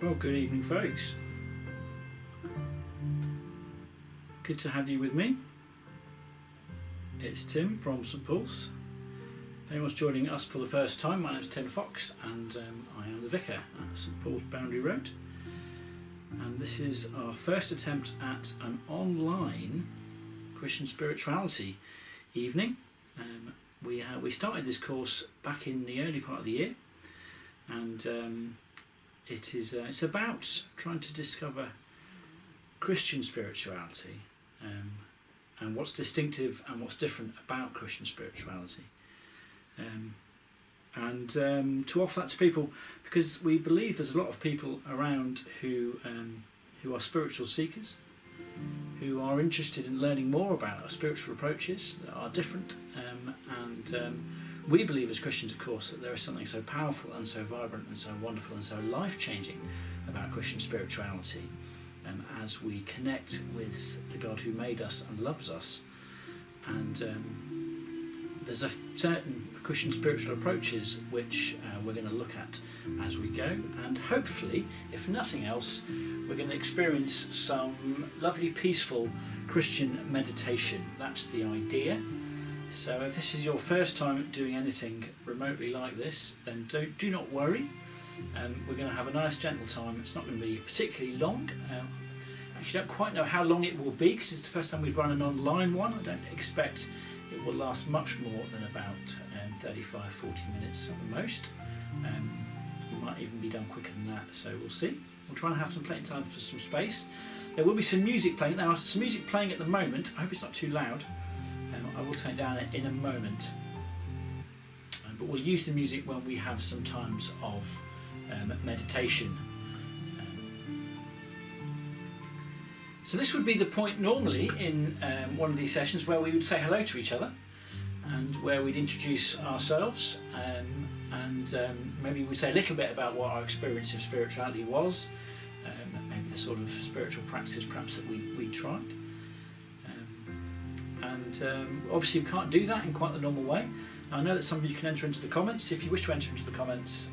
Well, good evening, folks. Good to have you with me. It's Tim from St Paul's. If anyone's joining us for the first time, my name is Tim Fox and I am the vicar at St Paul's Boundary Road. And this is our first attempt at an online Christian spirituality evening. We started this course back in the early part of the year, and it's about trying to discover Christian spirituality and what's distinctive and what's different about Christian spirituality, and to offer that to people, because we believe there's a lot of people around who are spiritual seekers, who are interested in learning more about our spiritual approaches that are different, and we believe as Christians, of course, that there is something so powerful and so vibrant and so wonderful and so life-changing about Christian spirituality as we connect with the God who made us and loves us. And there's a certain Christian spiritual approaches which we're going to look at as we go, and hopefully, if nothing else, we're going to experience some lovely, peaceful Christian meditation. That's the idea. So if this is your first time doing anything remotely like this, then do not worry. We're going to have a nice gentle time. It's not going to be particularly long. Actually, I don't quite know how long it will be because it's the first time we've run an online one. I don't expect it will last much more than about 35-40 minutes at the most. We might even be done quicker than that, so we'll see. We'll try and have some plenty of time for some space. There will be some music playing. Now, some music playing at the moment. I hope it's not too loud. I will turn it down in a moment. But we'll use the music when we have some times of meditation. So this would be the point normally in one of these sessions where we would say hello to each other and where we'd introduce ourselves, and maybe we'd say a little bit about what our experience of spirituality was, maybe the sort of spiritual practices perhaps that we tried. Obviously we can't do that in quite the normal way. I know that some of you can enter into the comments. If you wish to enter into the comments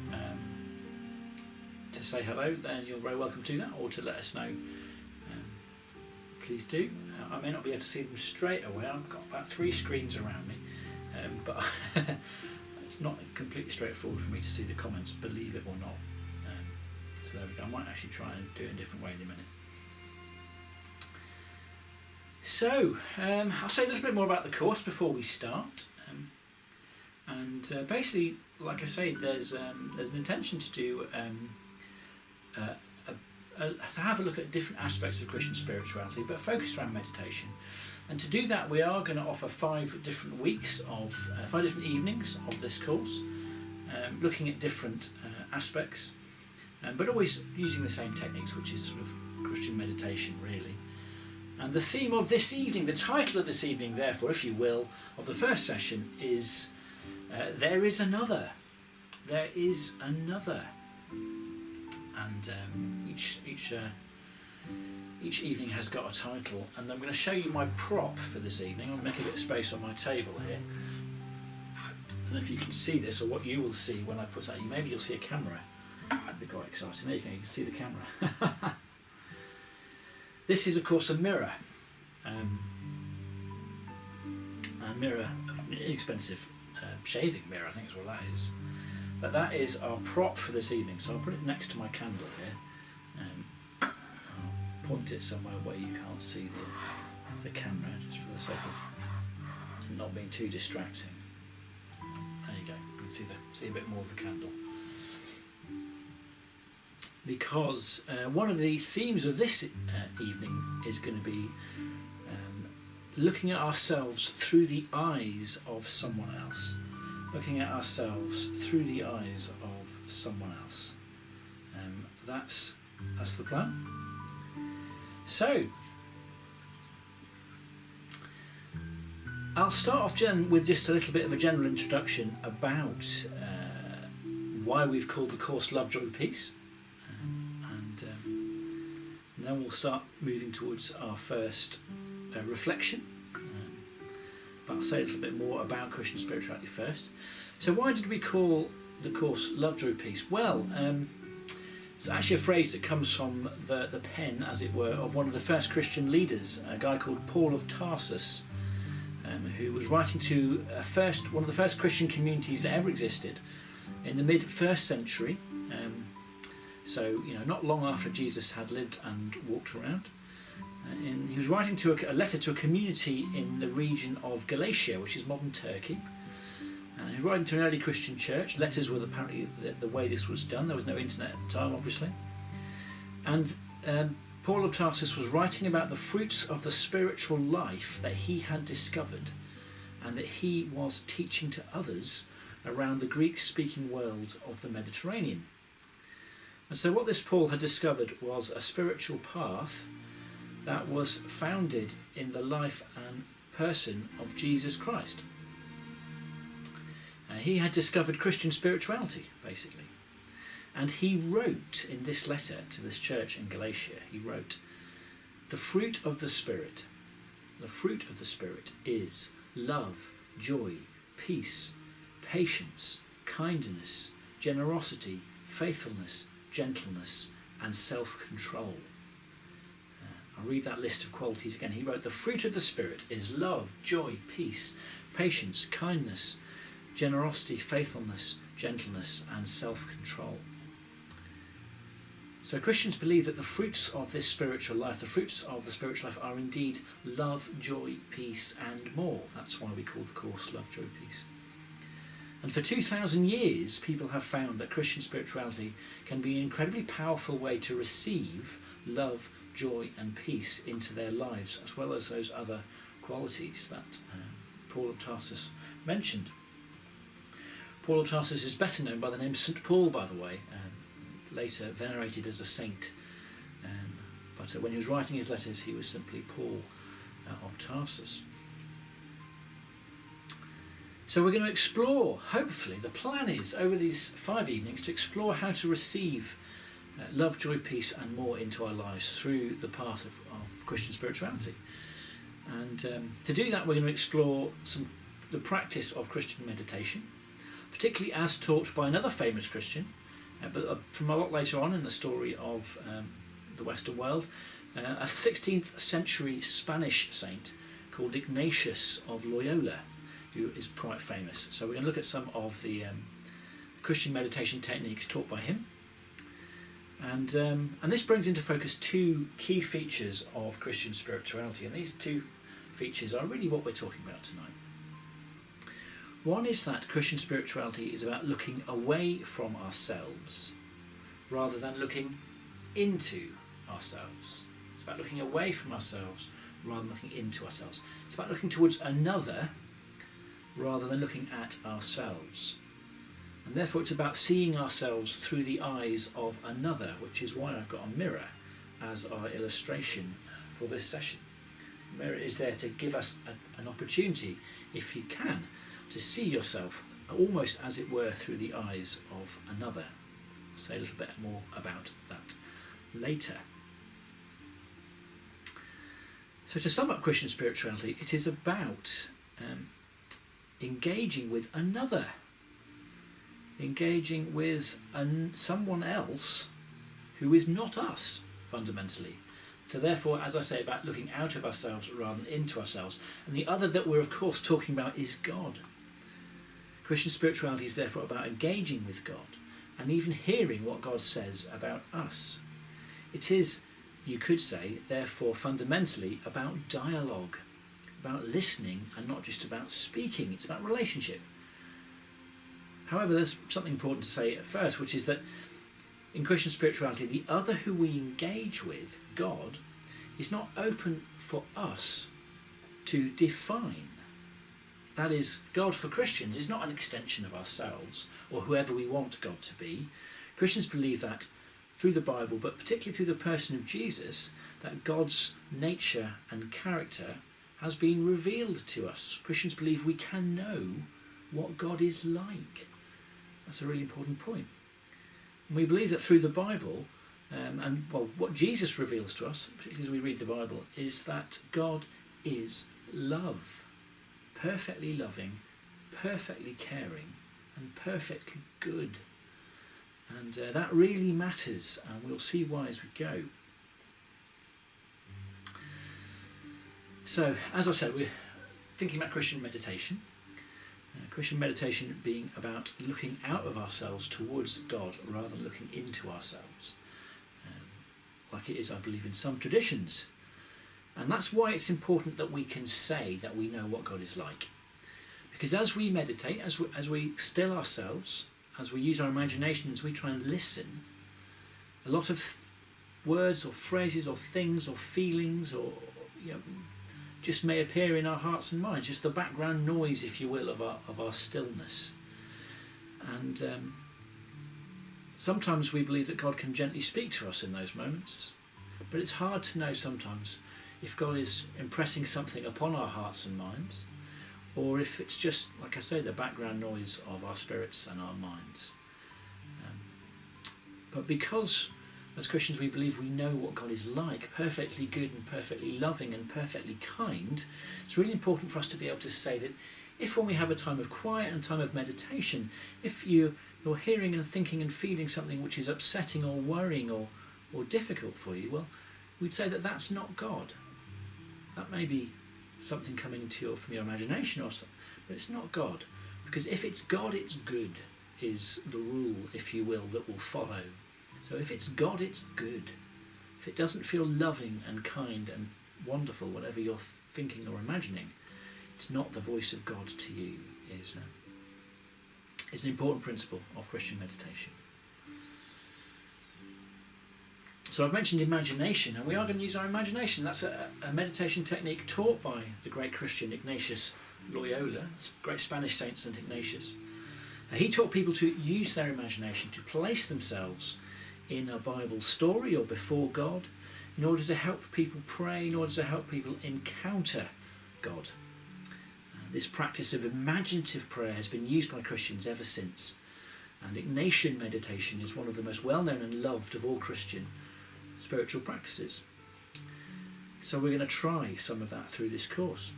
to say hello, then you're very welcome to do that, or to let us know. Please do. I may not be able to see them straight away. I've got about 3 screens around me, but it's not completely straightforward for me to see the comments, believe it or not. So there we go. I might actually try and do it in a different way in a minute. So I'll say a little bit more about the course before we start. Basically, like I say, there's an intention to do to have a look at different aspects of Christian spirituality, but focused around meditation. And to do that, we are going to offer 5 different weeks of 5 different evenings of this course, looking at different aspects, but always using the same techniques, which is sort of Christian meditation, really. And the theme of this evening, the title of this evening, therefore, if you will, of the first session is There is Another. There is Another. And each evening has got a title, and I'm going to show you my prop for this evening. I'll make a bit of space on my table here. I don't know if you can see this, or what you will see when I put that. Maybe you'll see a camera. That'd be quite exciting. There you go, you can see the camera. This is, of course, a mirror. A mirror, an inexpensive shaving mirror, I think is what that is. But that is our prop for this evening. So I'll put it next to my candle here. I'll point it somewhere where you can't see the camera, just for the sake of not being too distracting. There you go. You can see a bit more of the candle. Because one of the themes of this evening is going to be looking at ourselves through the eyes of someone else. Looking at ourselves through the eyes of someone else. That's the plan. So, I'll start off with just a little bit of a general introduction about why we've called the course Love, Joy, Peace. And then we'll start moving towards our first reflection. But I'll say a little bit more about Christian spirituality first. So why did we call the course Love, Joy, Peace? Well, It's actually a phrase that comes from the pen, as it were, of one of the first Christian leaders, a guy called Paul of Tarsus, who was writing to one of the first Christian communities that ever existed in the mid-1st century. So, not long after Jesus had lived and walked around. And he was writing a letter to a community in the region of Galatia, which is modern Turkey. And he was writing to an early Christian church. Letters were apparently the way this was done. There was no internet at the time, obviously. And Paul of Tarsus was writing about the fruits of the spiritual life that he had discovered and that he was teaching to others around the Greek-speaking world of the Mediterranean. And so what this Paul had discovered was a spiritual path that was founded in the life and person of Jesus Christ. He had discovered Christian spirituality, basically. And he wrote in this letter to this church in Galatia, he wrote, "The fruit of the Spirit is love, joy, peace, patience, kindness, generosity, faithfulness, gentleness, and self-control." I'll read that list of qualities again. He wrote, "The fruit of the Spirit is love, joy, peace, patience, kindness, generosity, faithfulness, gentleness, and self-control." So Christians believe that the fruits of this spiritual life, the fruits of the spiritual life, are indeed love, joy, peace, and more. That's why we call the course Love, Joy, Peace. And for 2,000 years, people have found that Christian spirituality can be an incredibly powerful way to receive love, joy, and peace into their lives, as well as those other qualities that Paul of Tarsus mentioned. Paul of Tarsus is better known by the name St. Paul, by the way, later venerated as a saint. But when he was writing his letters, he was simply Paul of Tarsus. So we're going to explore, hopefully, the plan is over these 5 evenings to explore how to receive love, joy, peace and more into our lives through the path of Christian spirituality. And to do that, we're going to explore the practice of Christian meditation, particularly as taught by another famous Christian, but from a lot later on in the story of the Western world, a 16th century Spanish saint called Ignatius of Loyola, who is quite famous. So we're going to look at some of the Christian meditation techniques taught by him. And this brings into focus 2 key features of Christian spirituality, and these 2 features are really what we're talking about tonight. One is that Christian spirituality is about looking away from ourselves rather than looking into ourselves. It's about looking away from ourselves rather than looking into ourselves. It's about looking towards another rather than looking at ourselves. And therefore it's about seeing ourselves through the eyes of another, which is why I've got a mirror as our illustration for this session. The mirror is there to give us an opportunity, if you can, to see yourself almost as it were through the eyes of another. I'll say a little bit more about that later. So to sum up Christian spirituality, it is about engaging with another, engaging with someone else who is not us, fundamentally. So therefore, as I say, about looking out of ourselves rather than into ourselves. And the other that we're of course talking about is God. Christian spirituality is therefore about engaging with God and even hearing what God says about us. It is, you could say, therefore fundamentally about dialogue, about listening and not just about speaking. It's about relationship. However, there's something important to say at first, which is that in Christian spirituality, the other who we engage with, God, is not open for us to define. That is, God for Christians is not an extension of ourselves or whoever we want God to be. Christians believe that through the Bible, but particularly through the person of Jesus, that God's nature and character has been revealed to us. Christians believe we can know what God is like. That's a really important point. And we believe that through the Bible, what Jesus reveals to us, particularly as we read the Bible, is that God is love. Perfectly loving, perfectly caring, and perfectly good. And that really matters, and we'll see why as we go. So, as I said, we're thinking about Christian meditation. Christian meditation being about looking out of ourselves towards God rather than looking into ourselves, like it is, I believe, in some traditions. And that's why it's important that we can say that we know what God is like. Because as we meditate, as we still ourselves, as we use our imagination, as we try and listen, a lot of words or phrases or things or feelings or just may appear in our hearts and minds, just the background noise, if you will, of our stillness. And sometimes we believe that God can gently speak to us in those moments, but it's hard to know sometimes if God is impressing something upon our hearts and minds, or if it's just, like I say, the background noise of our spirits and our minds. But because as Christians we believe we know what God is like, perfectly good and perfectly loving and perfectly kind, it's really important for us to be able to say that if when we have a time of quiet and time of meditation, if you're hearing and thinking and feeling something which is upsetting or worrying or difficult for you, well, we'd say that that's not God. That may be something coming to you from your imagination or something, but it's not God. Because if it's God, it's good, is the rule, if you will, that will follow. So if it's God, it's good. If it doesn't feel loving and kind and wonderful, whatever you're thinking or imagining, it's not the voice of God to you, is an important principle of Christian meditation. So I've mentioned imagination, and we are going to use our imagination. That's a meditation technique taught by the great Christian Ignatius Loyola, great Spanish saint St. Ignatius. He taught people to use their imagination, to place themselves in a Bible story or before God, in order to help people pray, in order to help people encounter God. This practice of imaginative prayer has been used by Christians ever since, and Ignatian meditation is one of the most well-known and loved of all Christian spiritual practices. So we're going to try some of that through this course.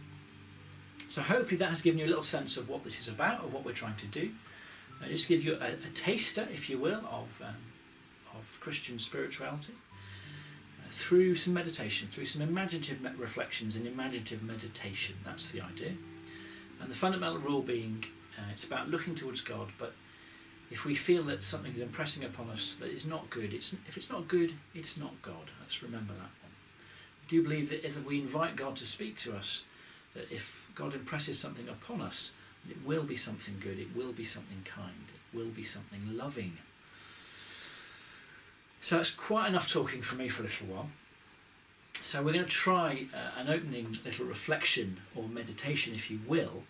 So hopefully that has given you a little sense of what this is about, or what we're trying to do. Just give you a taster, if you will, of Christian spirituality through some meditation, through some imaginative reflections and imaginative meditation. That's the idea. And the fundamental rule being it's about looking towards God, but if we feel that something is impressing upon us that is not good, if it's not good, it's not God. Let's remember that one. We do believe that as we invite God to speak to us, that if God impresses something upon us, it will be something good, it will be something kind, it will be something loving. So that's quite enough talking for me for a little while. So we're going to try an opening little reflection or meditation, if you will.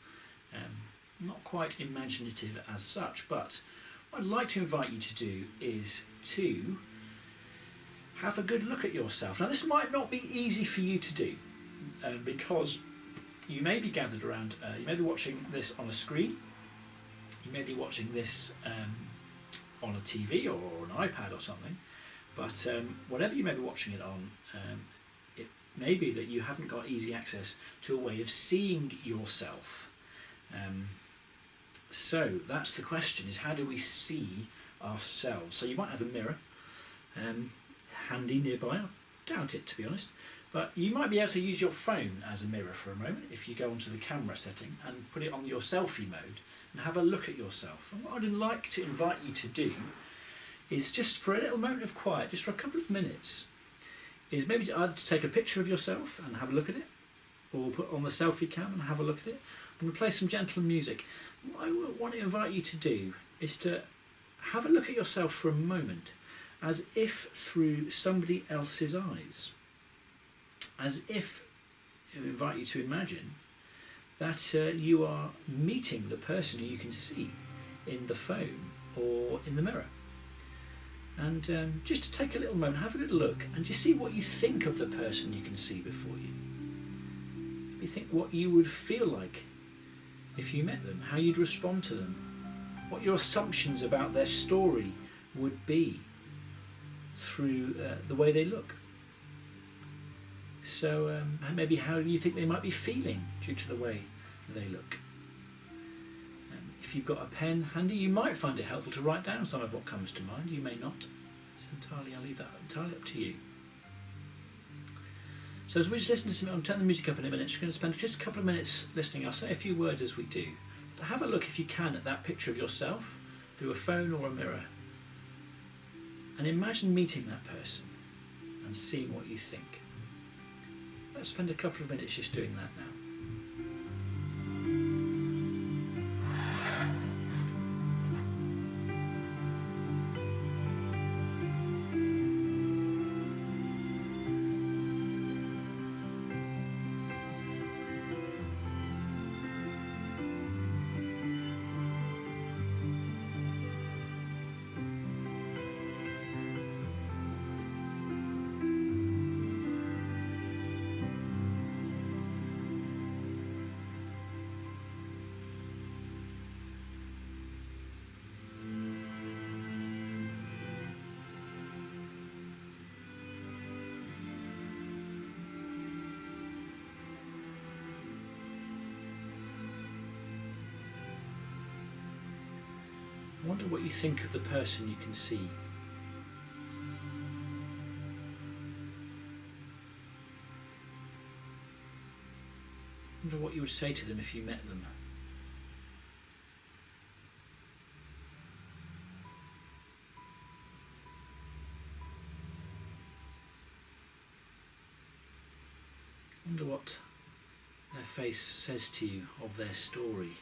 Not quite imaginative as such, but what I'd like to invite you to do is to have a good look at yourself. Now this might not be easy for you to do, because you may be gathered around, you may be watching this on a screen, you may be watching this on a TV or an iPad or something, but whatever you may be watching it on, it may be that you haven't got easy access to a way of seeing yourself. So that's the question, is how do we see ourselves? So you might have a mirror handy nearby. I doubt it, to be honest. But you might be able to use your phone as a mirror for a moment if you go onto the camera setting and put it on your selfie mode and have a look at yourself. And what I'd like to invite you to do is just for a little moment of quiet, just for a couple of minutes, is maybe to either to take a picture of yourself and have a look at it, or put on the selfie cam and have a look at it. I'm going to play some gentle music. What I want to invite you to do is to have a look at yourself for a moment as if through somebody else's eyes. As if, I invite you to imagine that you are meeting the person who you can see in the phone or in the mirror. And just to take a little moment, have a little look and just see what you think of the person you can see before you. You think what you would feel like if you met them, how you'd respond to them, what your assumptions about their story would be through the way they look. So maybe how you think they might be feeling due to the way they look. if you've got a pen handy, you might find it helpful to write down some of what comes to mind. You may not. I'll leave that entirely up to you. So as we just listen to some, I'll turn the music up in a minute. We're going to spend just a couple of minutes listening. I'll say a few words as we do. But have a look, if you can, at that picture of yourself through a phone or a mirror. And imagine meeting that person and seeing what you think. Let's spend a couple of minutes just doing that now. I wonder what you think of the person you can see. I wonder what you would say to them if you met them. I wonder what their face says to you of their story.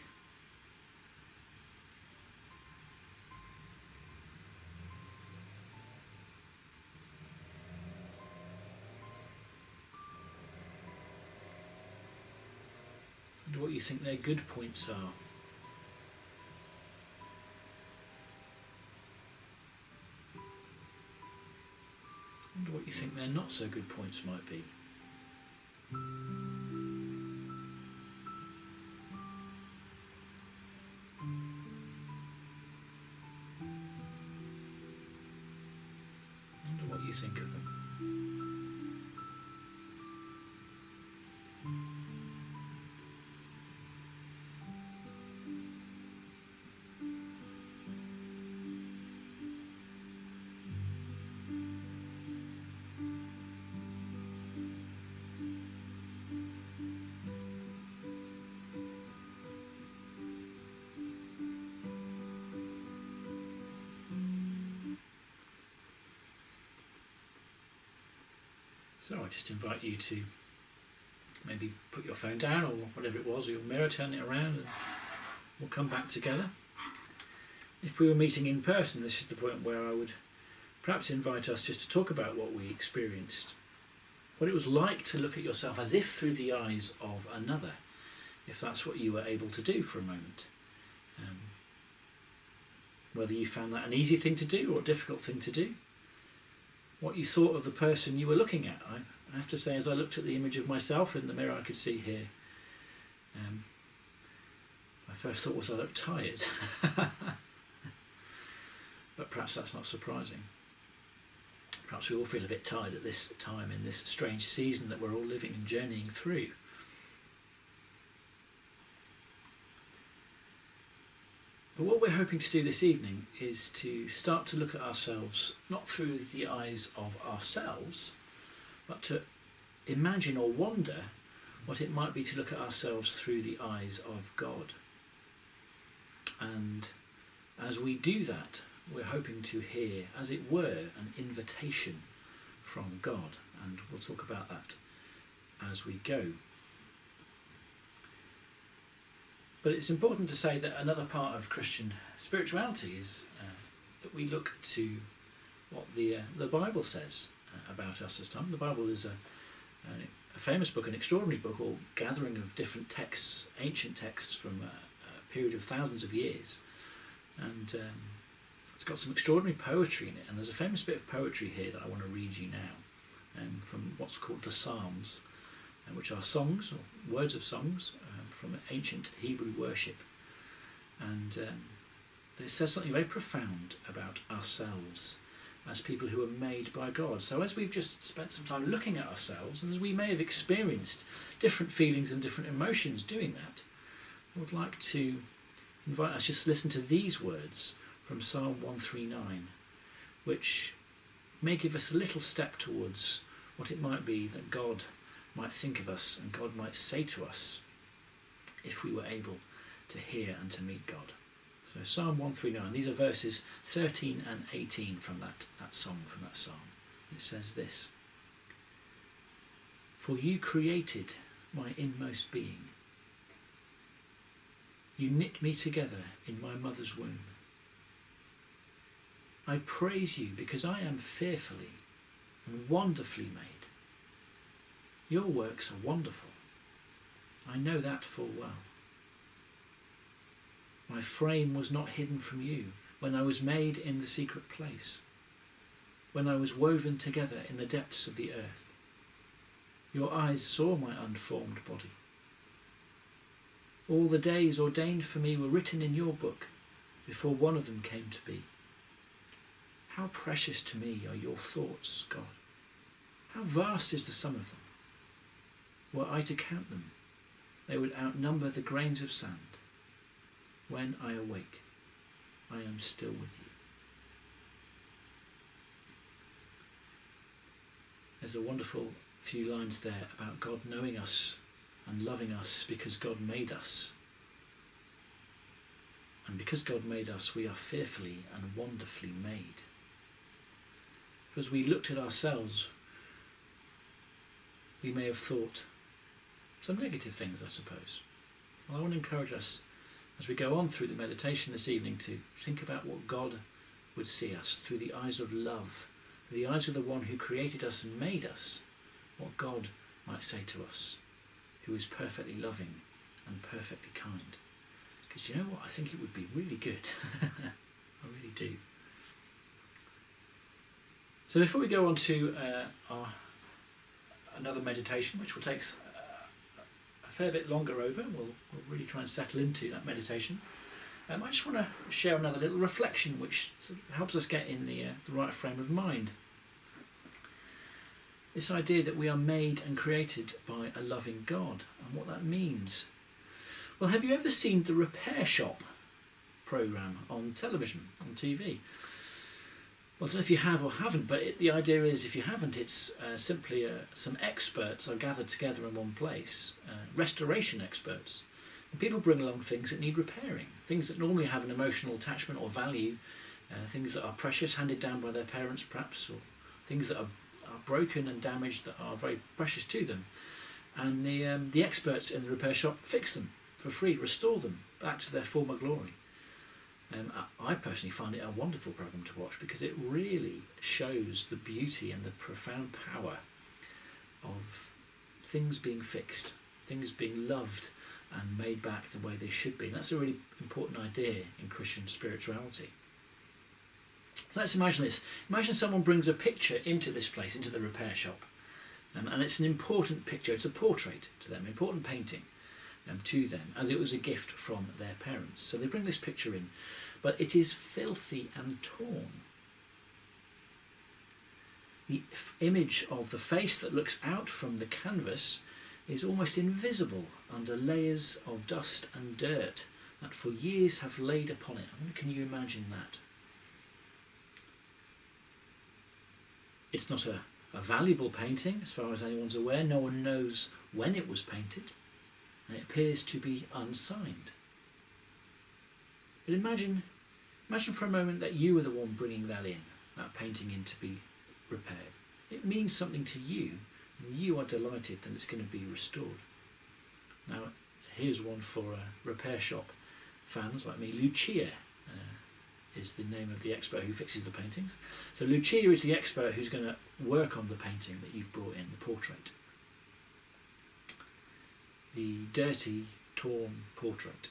And what you think their good points are. And what you think their not so good points might be. Wonder what you think of them. So I just invite you to maybe put your phone down or whatever it was, or your mirror, turn it around, and we'll come back together. If we were meeting in person, this is the point where I would perhaps invite us just to talk about what we experienced, what it was like to look at yourself as if through the eyes of another, if that's what you were able to do for a moment. Whether you found that an easy thing to do or a difficult thing to do. What you thought of the person you were looking at. I have to say, as I looked at the image of myself in the mirror I could see here, my first thought was I looked tired. But perhaps that's not surprising. Perhaps we all feel a bit tired at this time in this strange season that we're all living and journeying through. But what we're hoping to do this evening is to start to look at ourselves not through the eyes of ourselves, but to imagine or wonder what it might be to look at ourselves through the eyes of God. And as we do that, we're hoping to hear, as it were, an invitation from God. And we'll talk about that as we go. But it's important to say that another part of Christian spirituality is that we look to what the Bible says about us as time. The Bible is a famous book, an extraordinary book, or gathering of different texts, ancient texts from a period of thousands of years. And it's got some extraordinary poetry in it. And there's a famous bit of poetry here that I want to read you now from what's called the Psalms, which are songs or words of songs from ancient Hebrew worship. And it says something very profound about ourselves as people who are made by God. So as we've just spent some time looking at ourselves, and as we may have experienced different feelings and different emotions doing that, I would like to invite us just to listen to these words from Psalm 139, which may give us a little step towards what it might be that God might think of us and God might say to us if we were able to hear and to meet God. So Psalm 139, these are verses 13 and 18 from that song, from that psalm. It says this: "For you created my inmost being. You knit me together in my mother's womb. I praise you because I am fearfully and wonderfully made. Your works are wonderful. I know that full well. My frame was not hidden from you when I was made in the secret place, when I was woven together in the depths of the earth. Your eyes saw my unformed body. All the days ordained for me were written in your book before one of them came to be. How precious to me are your thoughts, God. How vast is the sum of them. Were I to count them, they would outnumber the grains of sand. When I awake, I am still with you." There's a wonderful few lines there about God knowing us and loving us because God made us. And because God made us, we are fearfully and wonderfully made. As we looked at ourselves, we may have thought some negative things, I suppose. Well, I want to encourage us as we go on through the meditation this evening to think about what God would see us through the eyes of love, through the eyes of the one who created us and made us, what God might say to us, who is perfectly loving and perfectly kind. Because you know what? I think it would be really good. I really do. So before we go on to another meditation, which will take a fair bit longer over, we'll really try and settle into that meditation. I just want to share another little reflection which sort of helps us get in the right frame of mind. This idea that we are made and created by a loving God and what that means. Well, have you ever seen the Repair Shop programme on television, on TV? Well, I don't know if you have or haven't, but the idea is, if you haven't, it's simply some experts are gathered together in one place, restoration experts. And people bring along things that need repairing, things that normally have an emotional attachment or value, things that are precious, handed down by their parents perhaps, or things that are broken and damaged that are very precious to them. And the experts in the repair shop fix them for free, restore them back to their former glory. I personally find it a wonderful programme to watch because it really shows the beauty and the profound power of things being fixed, things being loved and made back the way they should be. And that's a really important idea in Christian spirituality. So let's imagine this. Imagine someone brings a picture into this place, into the repair shop. And it's an important picture, it's a portrait to them, important painting to them, as it was a gift from their parents. So they bring this picture in, but it is filthy and torn. The image of the face that looks out from the canvas is almost invisible under layers of dust and dirt that for years have laid upon it. Can you imagine that? It's not a valuable painting as far as anyone's aware. No one knows when it was painted, and it appears to be unsigned. But imagine for a moment that you were the one bringing that painting in to be repaired. It means something to you, and you are delighted that it's going to be restored. Now, here's one for repair shop fans like me. Lucia is the name of the expert who fixes the paintings. So Lucia is the expert who's going to work on the painting that you've brought in, the portrait. The dirty, torn portrait.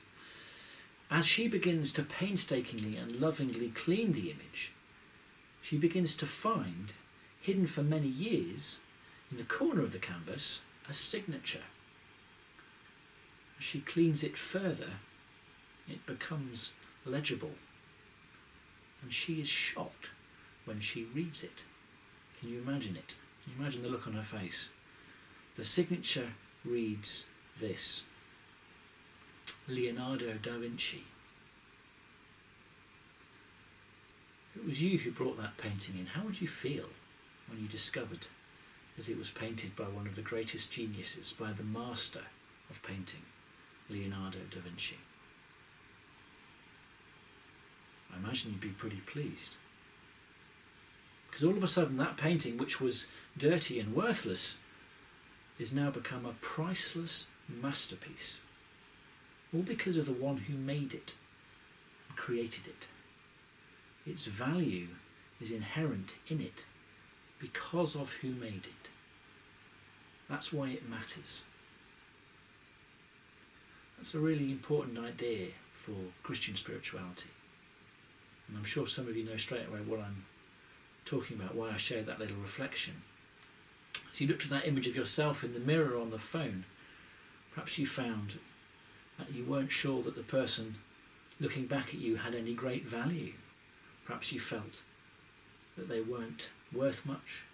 As she begins to painstakingly and lovingly clean the image, she begins to find, hidden for many years, in the corner of the canvas, a signature. As she cleans it further, it becomes legible. And she is shocked when she reads it. Can you imagine it? Can you imagine the look on her face? The signature reads this: Leonardo da Vinci. If it was you who brought that painting in, how would you feel when you discovered that it was painted by one of the greatest geniuses, by the master of painting, Leonardo da Vinci? I imagine you'd be pretty pleased. Because all of a sudden that painting, which was dirty and worthless, is now become a priceless masterpiece. All because of the one who made it and created it. Its value is inherent in it because of who made it. That's why it matters. That's a really important idea for Christian spirituality. And I'm sure some of you know straight away what I'm talking about, why I shared that little reflection. So you looked at that image of yourself in the mirror on the phone. Perhaps you found that you weren't sure that the person looking back at you had any great value. Perhaps you felt that they weren't worth much.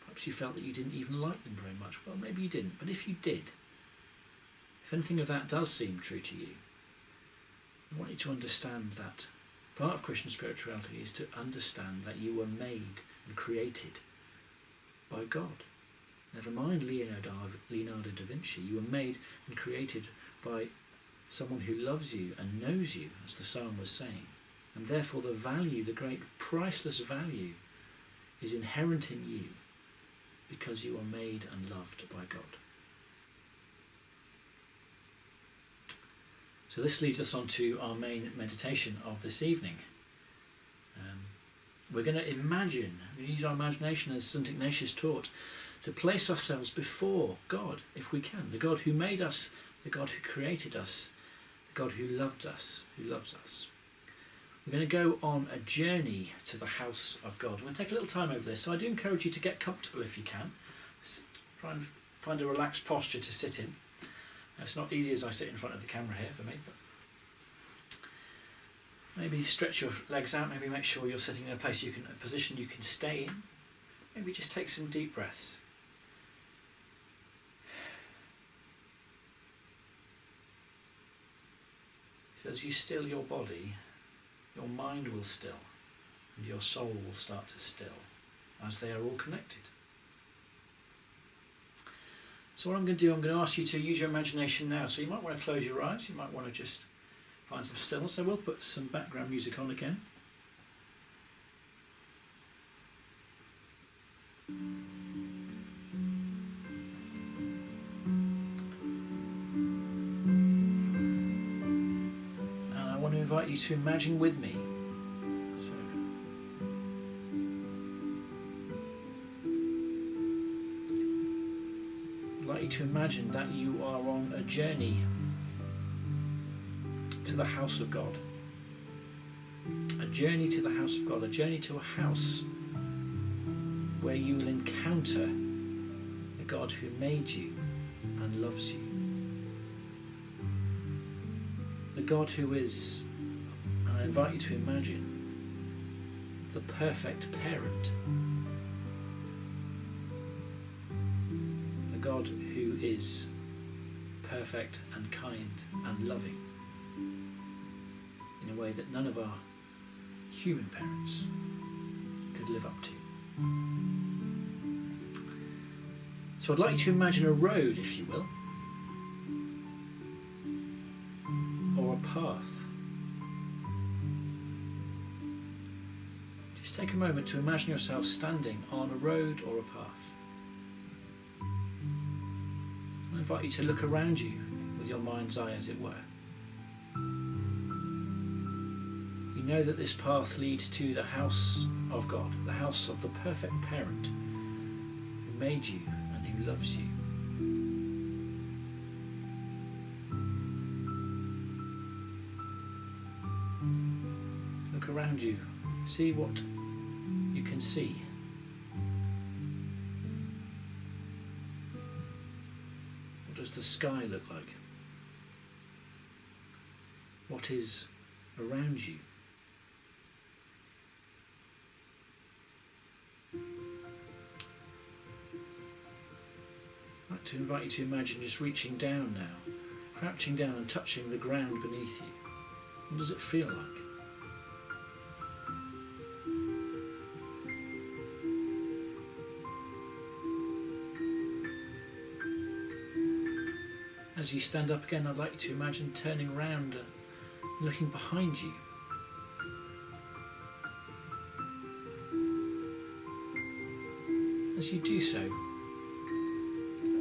Perhaps you felt that you didn't even like them very much. Well, maybe you didn't, but if you did, if anything of that does seem true to you, I want you to understand that part of Christian spirituality is to understand that you were made and created by God. Never mind Leonardo da Vinci. You were made and created by someone who loves you and knows you, as the psalm was saying. And therefore the value, the great priceless value, is inherent in you because you are made and loved by God. So this leads us on to our main meditation of this evening. We're going to imagine, we use our imagination as St. Ignatius taught, to place ourselves before God, if we can, the God who made us, the God who created us, the God who loved us, who loves us. We're going to go on a journey to the house of God. We're going to take a little time over this, so I do encourage you to get comfortable if you can. Try and find a relaxed posture to sit in. It's not easy as I sit in front of the camera here for me, but maybe stretch your legs out, maybe make sure you're sitting in a position you can stay in. Maybe just take some deep breaths. So as you still your body, your mind will still, and your soul will start to still, as they are all connected. So what I'm going to do, I'm going to ask you to use your imagination now. So you might want to close your eyes, you might want to just find some stillness. So we'll put some background music on again. And I want to invite you to imagine with me. So I'd like you to imagine that you are on a journey to the house of God. A journey to the house of God, a journey to a house where you will encounter the God who made you and loves you. The God who is, and I invite you to imagine, the perfect parent. The God who is perfect and kind and loving in a way that none of our human parents could live up to. So I'd like you to imagine a road, if you will, or a path. Just take a moment to imagine yourself standing on a road or a path. I invite you to look around you with your mind's eye, as it were. You know that this path leads to the house of God, the house of the perfect parent who made you and who loves you. Look around you, see what you can see. What does the sky look like? What is around you? I'd like to invite you to imagine just reaching down now, crouching down and touching the ground beneath you. What does it feel like? as you stand up again, I'd like you to imagine turning around and looking behind you. As you do so,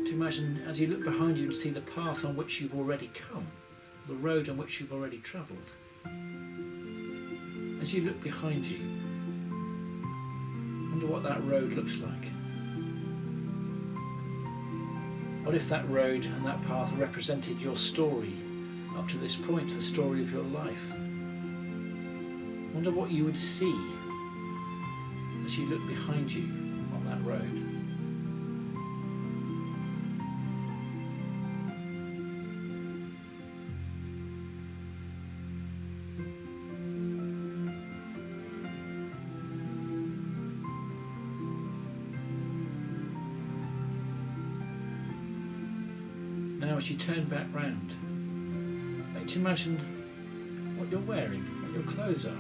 to imagine as you look behind you and see the path on which you've already come, the road on which you've already travelled. As you look behind you, wonder what that road looks like. What if that road and that path represented your story up to this point, the story of your life? Wonder what you would see as you look behind you on that road. Now as you turn back round, I want you to imagine what you're wearing, what your clothes are.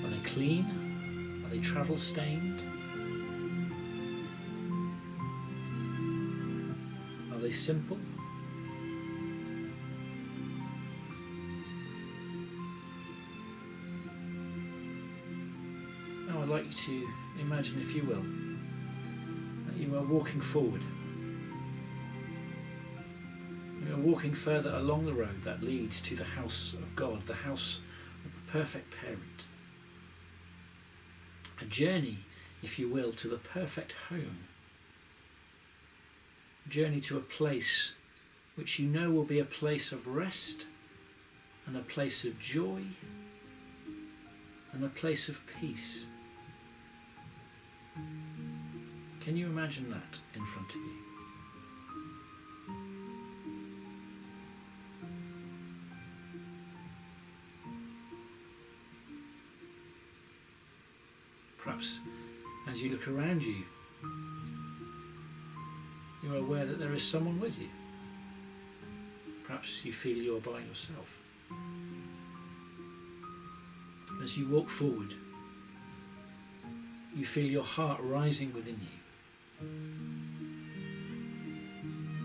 Are they clean? Are they travel stained? Are they simple? Now I'd like you to imagine, if you will, you are walking forward. You are walking further along the road that leads to the house of God, the house of the perfect parent. A journey, if you will, to the perfect home. A journey to a place which you know will be a place of rest and a place of joy and a place of peace. Can you imagine that in front of you? Perhaps as you look around you, you are aware that there is someone with you. Perhaps you feel you are by yourself. As you walk forward, you feel your heart rising within you.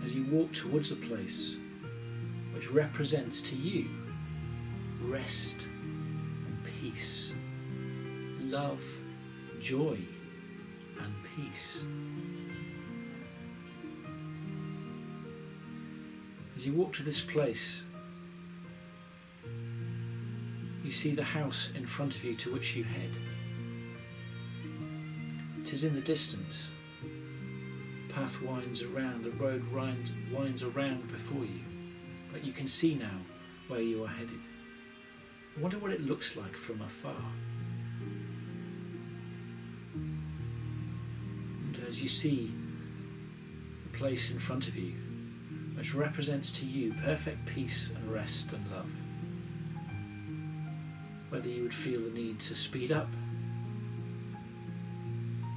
As you walk towards a place which represents to you rest and peace, love, joy and peace. As you walk to this place, you see the house in front of you to which you head. It is in the distance. The path winds around, the road winds around before you, but you can see now where you are headed. I wonder what it looks like from afar. And as you see the place in front of you, which represents to you perfect peace and rest and love, whether you would feel the need to speed up,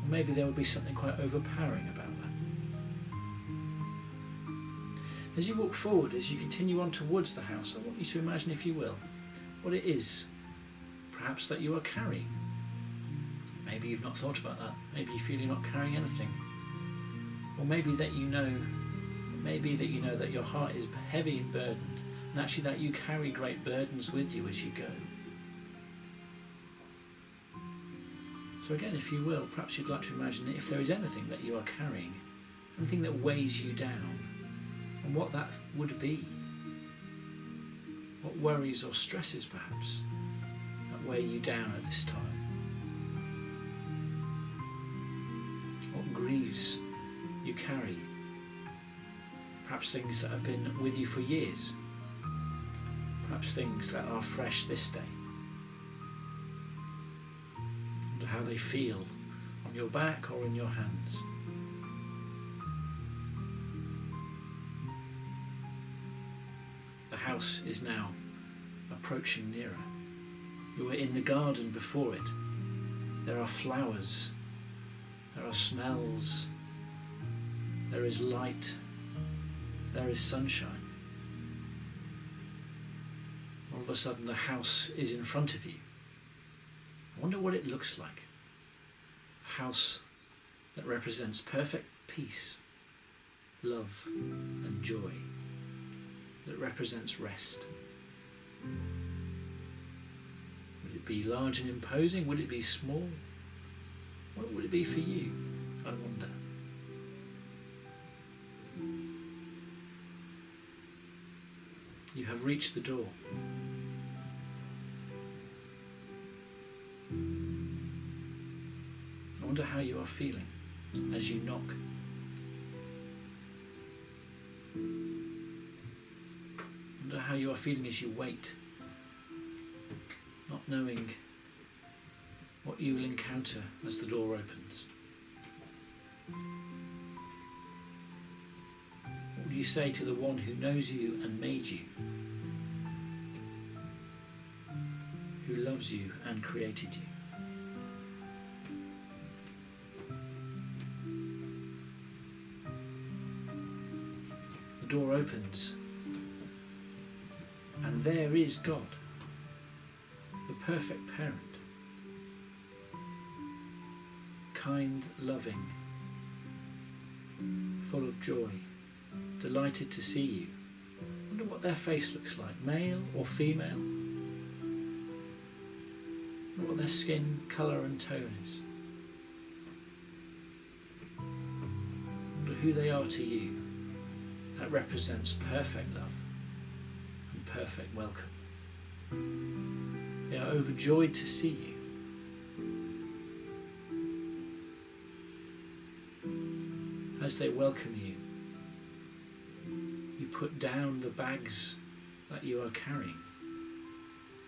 or maybe there would be something quite overpowering about that. As you walk forward, as you continue on towards the house, I want you to imagine, if you will, what it is perhaps that you are carrying. Maybe you've not thought about that. Maybe you feel you're not carrying anything. Or maybe that you know that your heart is heavy and burdened, and actually that you carry great burdens with you as you go. So again, if you will, perhaps you'd like to imagine if there is anything that you are carrying, anything that weighs you down, and what that would be. What worries or stresses perhaps that weigh you down at this time? What griefs you carry? Perhaps things that have been with you for years. Perhaps things that are fresh this day. And how they feel on your back or in your hands. The house is now approaching nearer. You were in the garden before it. There are flowers. There are smells. There is light. There is sunshine. All of a sudden the house is in front of you. I wonder what it looks like. A house that represents perfect peace, love and joy, that represents rest? Would it be large and imposing? Would it be small? What would it be for you, I wonder? You have reached the door. I wonder how you are feeling as you knock. I wonder how you are feeling as you wait, not knowing what you will encounter as the door opens. What would you say to the one who knows you and made you, who loves you and created you? The door opens, and there is God, the perfect parent, kind, loving, full of joy, delighted to see you. I wonder what their face looks like, male or female. I wonder what their skin colour and tone is. I wonder who they are to you. That represents perfect love and perfect welcome. They are overjoyed to see you. As they welcome you, you put down the bags that you are carrying.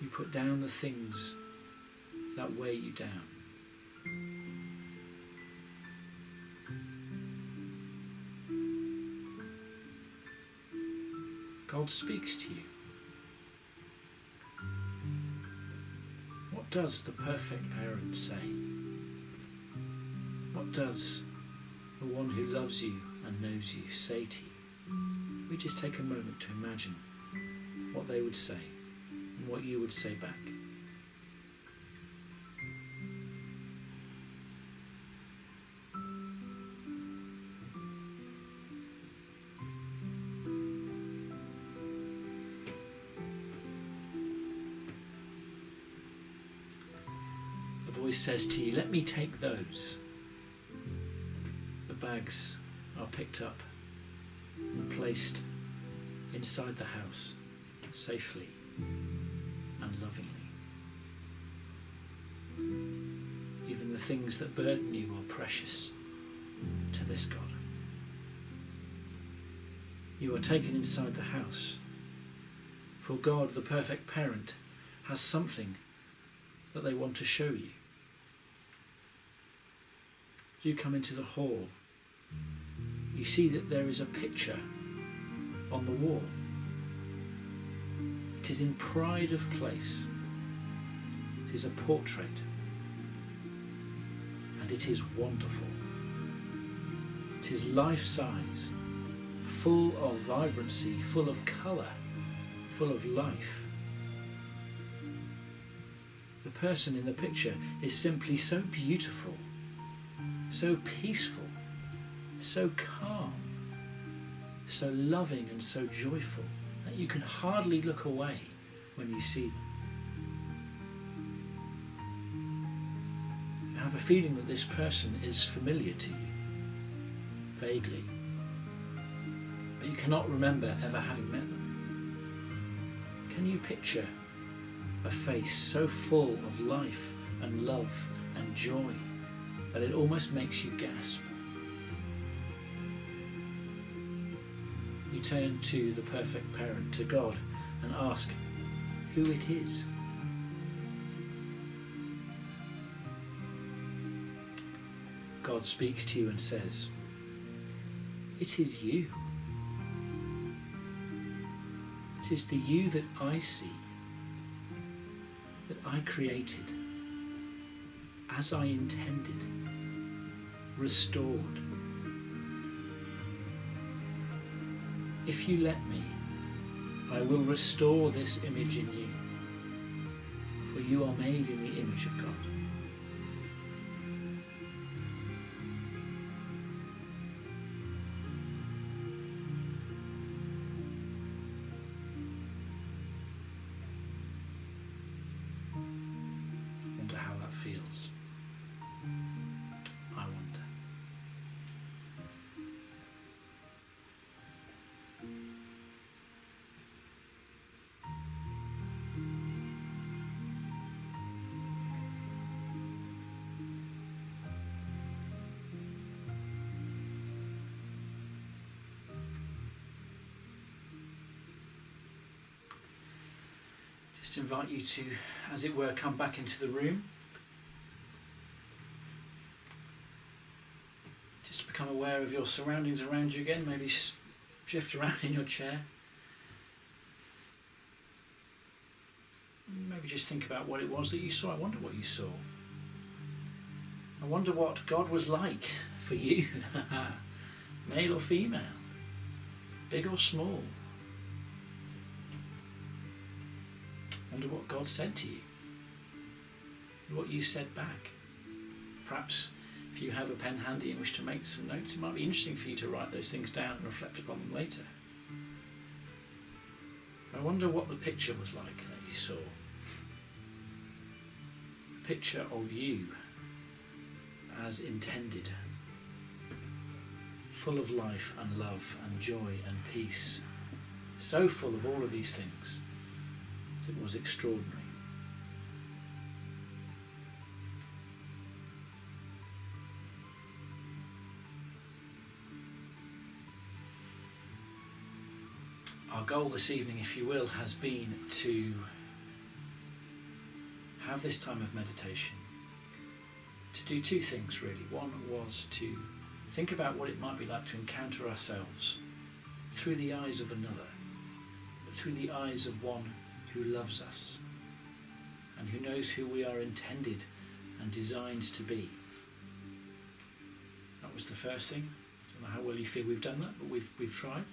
You put down the things that weigh you down. God speaks to you. What does the perfect parent say? What does the one who loves you and knows you say to you? We just take a moment to imagine what they would say and what you would say back. The voice says to you, let me take those. The bags are picked up and placed inside the house safely and lovingly. Even the things that burden you are precious to this God. You are taken inside the house, for God, the perfect parent, has something that they want to show you. As you come into the hall, you see that there is a picture on the wall. It is in pride of place. It is a portrait, and it is wonderful. It is life-size, full of vibrancy, full of colour, full of life. The person in the picture is simply so beautiful, so peaceful, so calm, so loving and so joyful that you can hardly look away when you see them. You have a feeling that this person is familiar to you, vaguely, but you cannot remember ever having met them. Can you picture a face so full of life and love and joy that it almost makes you gasp? You turn to the perfect parent, to God, and ask who it is. God speaks to you and says, it is you. It is the you that I see, that I created, as I intended, restored. If you let me, I will restore this image in you, for you are made in the image of God. feels. I wonder. Just invite you to, as it were, come back into the room. Just to become aware of your surroundings around you again. Maybe shift around in your chair. Maybe just think about what it was that you saw. I wonder what you saw. I wonder what God was like for you. Male or female? Big or small? I wonder what God said to you. What you said back. Perhaps if you have a pen handy and wish to make some notes, it might be interesting for you to write those things down and reflect upon them later. I wonder what the picture was like that you saw. A picture of you as intended, full of life and love and joy and peace, so full of all of these things that it was extraordinary. Our goal this evening, if you will, has been to have this time of meditation, to do two things really. One was to think about what it might be like to encounter ourselves through the eyes of another, but through the eyes of one who loves us and who knows who we are intended and designed to be. That was the first thing. I don't know how well you feel we've done that, but we've tried.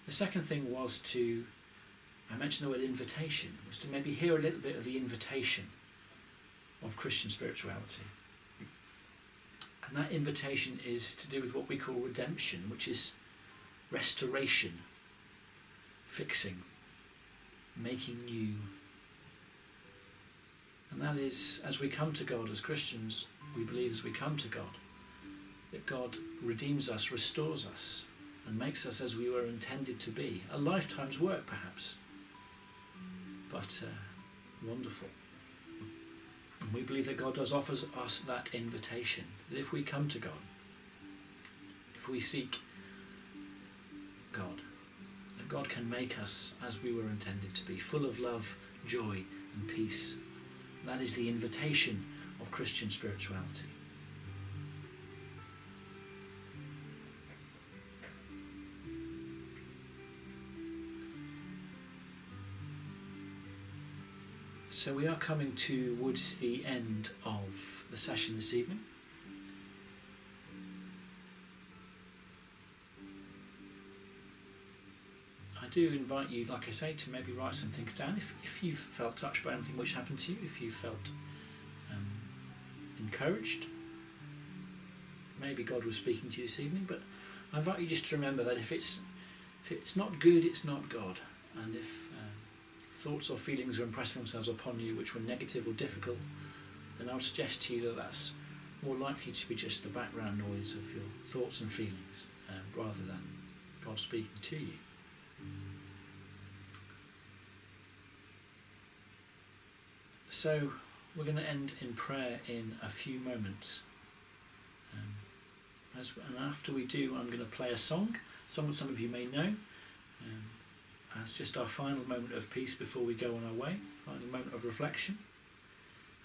The second thing was I mentioned the word invitation, was to maybe hear a little bit of the invitation of Christian spirituality. And that invitation is to do with what we call redemption, which is restoration, fixing, making new. And that is, as we come to God as Christians, we believe as we come to God, that God redeems us, restores us, and makes us as we were intended to be. A lifetime's work, perhaps, but wonderful. And we believe that God does offer us that invitation, that if we come to God, if we seek God, that God can make us as we were intended to be, full of love, joy and peace. That is the invitation of Christian spirituality. So we are coming towards the end of the session this evening. I do invite you, like I say, to maybe write some things down if you've felt touched by anything which happened to you, if you felt encouraged. Maybe God was speaking to you this evening, but I invite you just to remember that if it's not good, it's not God. And if thoughts or feelings are impressing themselves upon you which were negative or difficult, then I would suggest to you that that's more likely to be just the background noise of your thoughts and feelings rather than God speaking to you. So we're going to end in prayer in a few moments. And after we do, I'm going to play a song that some of you may know. As just our final moment of peace before we go on our way, final moment of reflection,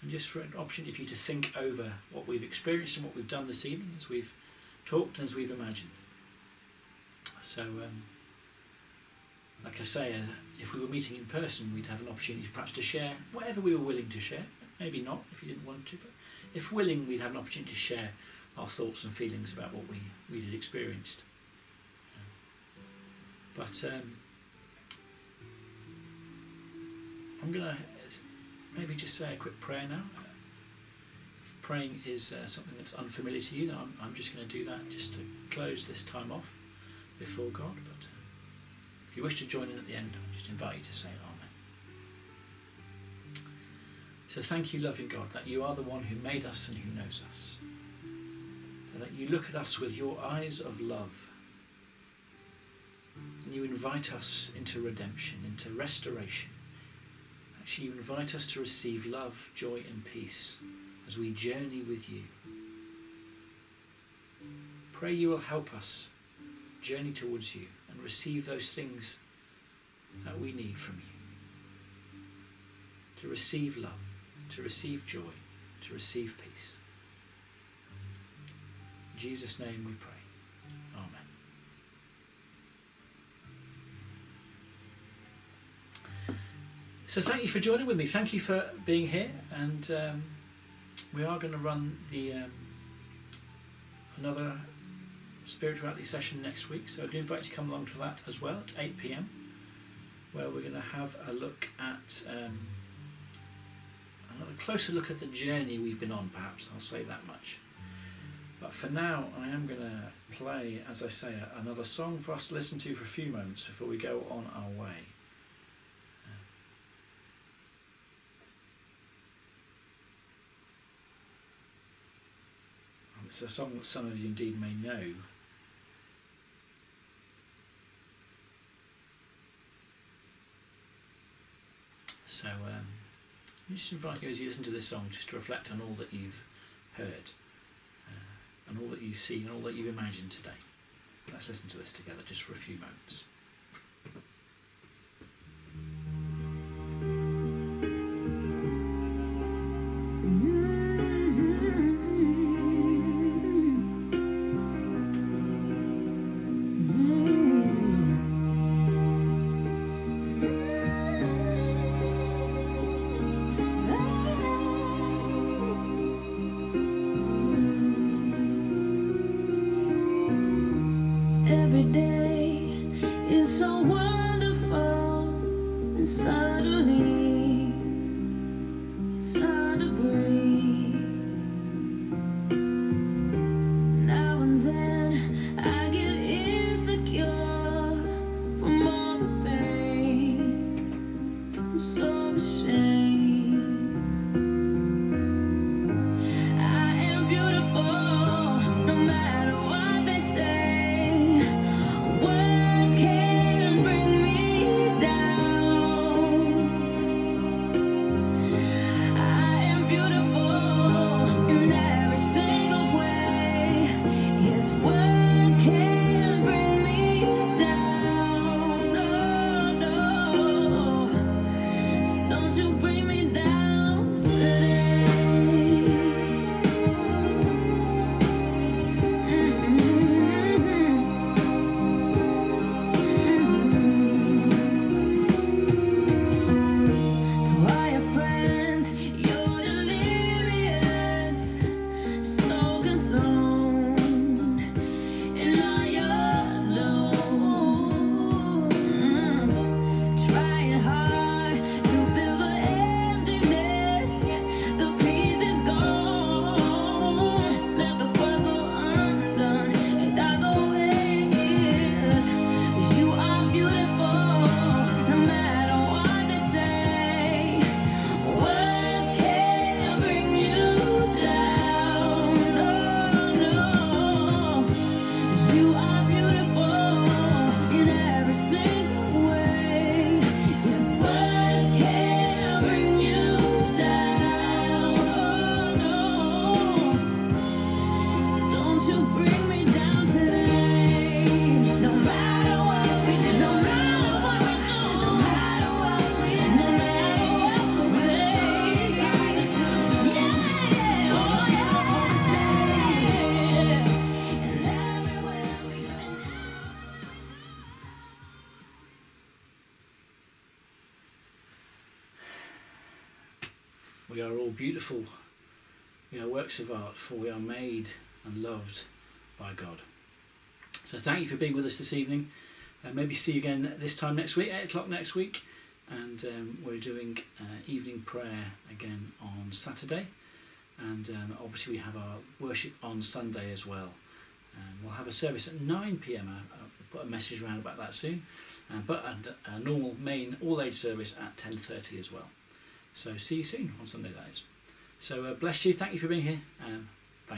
and just for an opportunity for you to think over what we've experienced and what we've done this evening as we've talked and as we've imagined. So, like I say, if we were meeting in person, we'd have an opportunity perhaps to share whatever we were willing to share. Maybe not if you didn't want to, but if willing, we'd have an opportunity to share our thoughts and feelings about what we had experienced. But I'm going to maybe just say a quick prayer now. If praying is something that's unfamiliar to you, then I'm just going to do that just to close this time off before God. But if you wish to join in at the end, I just invite you to say Amen. So thank you, loving God, that you are the one who made us and who knows us. And that you look at us with your eyes of love. And you invite us into redemption, into restoration. Actually, you invite us to receive love, joy and peace as we journey with you. Pray you will help us journey towards you and receive those things that we need from you. To receive love, to receive joy, to receive peace. In Jesus' name we pray. Amen. So thank you for joining with me. Thank you for being here, and we are going to run the another spirituality session next week, so I do invite you to come along to that as well at 8 p.m, where we're going to have a look at a closer look at the journey we've been on, perhaps. I'll say that much. But for now, I am going to play, as I say, another song for us to listen to for a few moments before we go on our way. It's a song that some of you indeed may know. So I just invite you, as you listen to this song, just to reflect on all that you've heard, and all that you've seen, and all that you've imagined today. Let's listen to this together just for a few moments. Every day is so wonderful, and suddenly it's hard to breathe. Now and then I get insecure from all the pain. I'm so ashamed. I am beautiful, no matter what they say. Words can't bring me down. I am beautiful in every single way. Yes, words can't bring me down. No, no. So don't you bring me down today. To all your friends, you're delirious, so consumed in all your doom. Trying hard to fill the emptiness, the peace is gone. Left the puzzle undone, and I know it is. You are beautiful, no matter what they say. Words can't bring you down. No, no. You are beautiful in every single way. Yes, words can't bring you down. Oh, no. So don't you bring me down today. No matter what we do, no matter what we do, no matter what we say, no matter what we say. Yeah, oh yeah, and everywhere we go. We are all beautiful. We are works of art, for we are made and loved by God. So thank you for being with us this evening. Maybe see you again this time next week, 8 o'clock next week. And we're doing evening prayer again on Saturday. And obviously we have our worship on Sunday as well. We'll have a service at 9 p.m. I'll put a message around about that soon. But a normal main all-age service at 10:30 as well. So see you soon on Sunday, that is. So bless you. Thank you for being here.